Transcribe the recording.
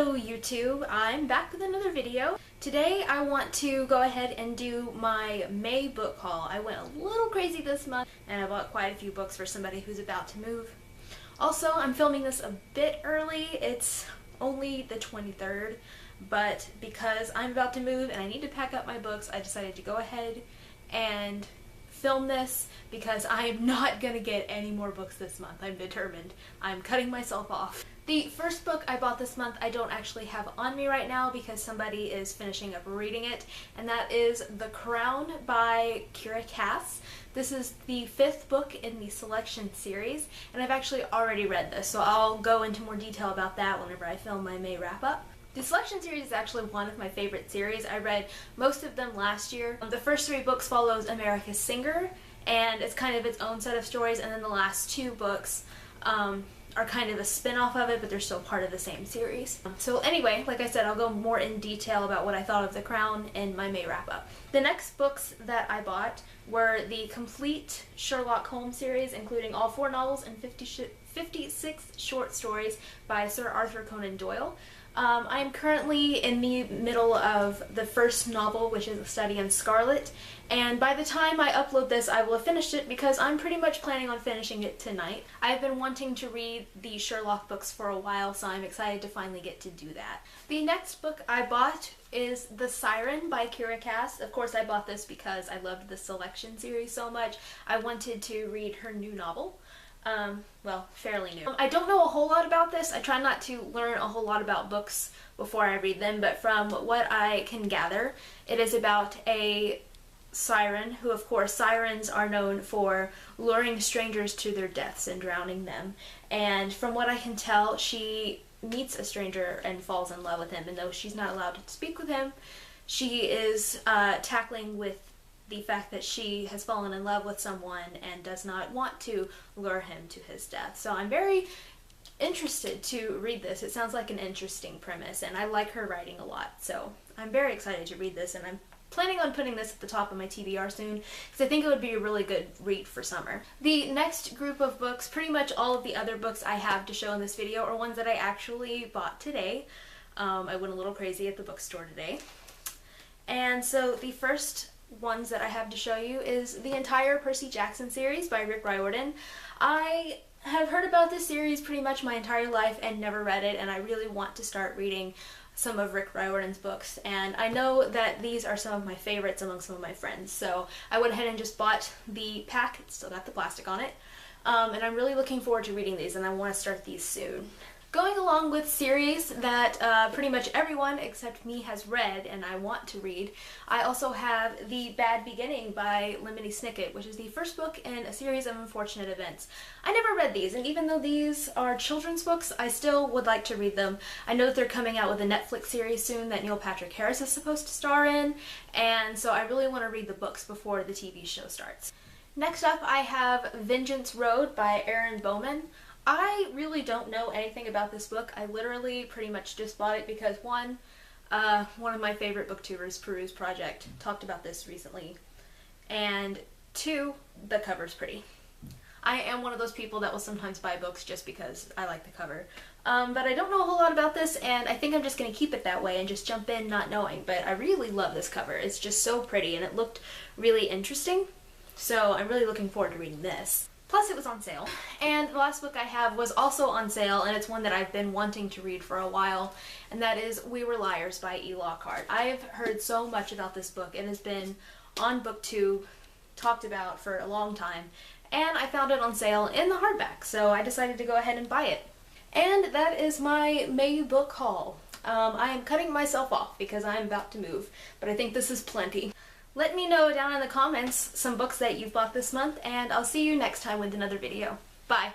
Hello YouTube, I'm back with another video. Today I want to go ahead and do my May book haul. I went a little crazy this month and I bought quite a few books for somebody who's about to move. Also, I'm filming this a bit early. It's only the 23rd, but because I'm about to move and I need to pack up my books, I decided to go ahead and film this because I'm not gonna get any more books this month. I'm determined. I'm cutting myself off. The first book I bought this month I don't actually have on me right now because somebody is finishing up reading it, and that is The Crown by Kira Cass. This is the 5th book in the Selection series, and I've actually already read this, so I'll go into more detail about that whenever I film my May wrap-up. The Selection series is actually one of my favorite series. I read most of them last year. The first 3 books follows America's Singer, and it's kind of its own set of stories, and then the last 2 books are kind of a spin-off of it, but they're still part of the same series. So anyway, like I said, I'll go more in detail about what I thought of The Crown in my May wrap-up. The next books that I bought were the complete Sherlock Holmes series, including all 4 novels and 56 short stories by Sir Arthur Conan Doyle. I am currently in the middle of the first novel, which is A Study in Scarlet, and by the time I upload this I will have finished it because I'm pretty much planning on finishing it tonight. I've been wanting to read the Sherlock books for a while, so I'm excited to finally get to do that. The next book I bought is The Siren by Kira Cass. Of course I bought this because I loved the Selection series so much. I wanted to read her new novel. Well, fairly new. I don't know a whole lot about this. I try not to learn a whole lot about books before I read them, but from what I can gather, it is about a siren, who of course sirens are known for luring strangers to their deaths and drowning them. And from what I can tell, she meets a stranger and falls in love with him, and though she's not allowed to speak with him, she is tackling with the fact that she has fallen in love with someone and does not want to lure him to his death. So I'm very interested to read this. It sounds like an interesting premise, and I like her writing a lot, so I'm very excited to read this, and I'm planning on putting this at the top of my TBR soon because I think it would be a really good read for summer. The next group of books, pretty much all of the other books I have to show in this video, are ones that I actually bought today. I went a little crazy at the bookstore today. And so the first ones that I have to show you is the entire Percy Jackson series by Rick Riordan. I have heard about this series pretty much my entire life and never read it, and I really want to start reading some of Rick Riordan's books, and I know that these are some of my favorites among some of my friends, so I went ahead and just bought the pack. It's still got the plastic on it, and I'm really looking forward to reading these, and I want to start these soon. Going along with series that pretty much everyone except me has read and I want to read, I also have The Bad Beginning by Lemony Snicket, which is the first book in a series of unfortunate events. I never read these, and even though these are children's books, I still would like to read them. I know that they're coming out with a Netflix series soon that Neil Patrick Harris is supposed to star in, and so I really want to read the books before the TV show starts. Next up I have Vengence Road by Aaron Bowman. I really don't know anything about this book. I literally pretty much just bought it because one of my favorite booktubers, Peruse Project, talked about this recently, and 2, the cover's pretty. I am one of those people that will sometimes buy books just because I like the cover. But I don't know a whole lot about this, and I think I'm just going to keep it that way and just jump in not knowing, but I really love this cover. It's just so pretty, and it looked really interesting, so I'm really looking forward to reading this. Plus it was on sale. And the last book I have was also on sale, and it's one that I've been wanting to read for a while, and that is We Were Liars by E. Lockhart. I've heard so much about this book. It has been on BookTube, talked about for a long time, and I found it on sale in the hardback, so I decided to go ahead and buy it. And that is my May book haul. I am cutting myself off because I am about to move, but I think this is plenty. Let me know down in the comments some books that you've bought this month, and I'll see you next time with another video. Bye!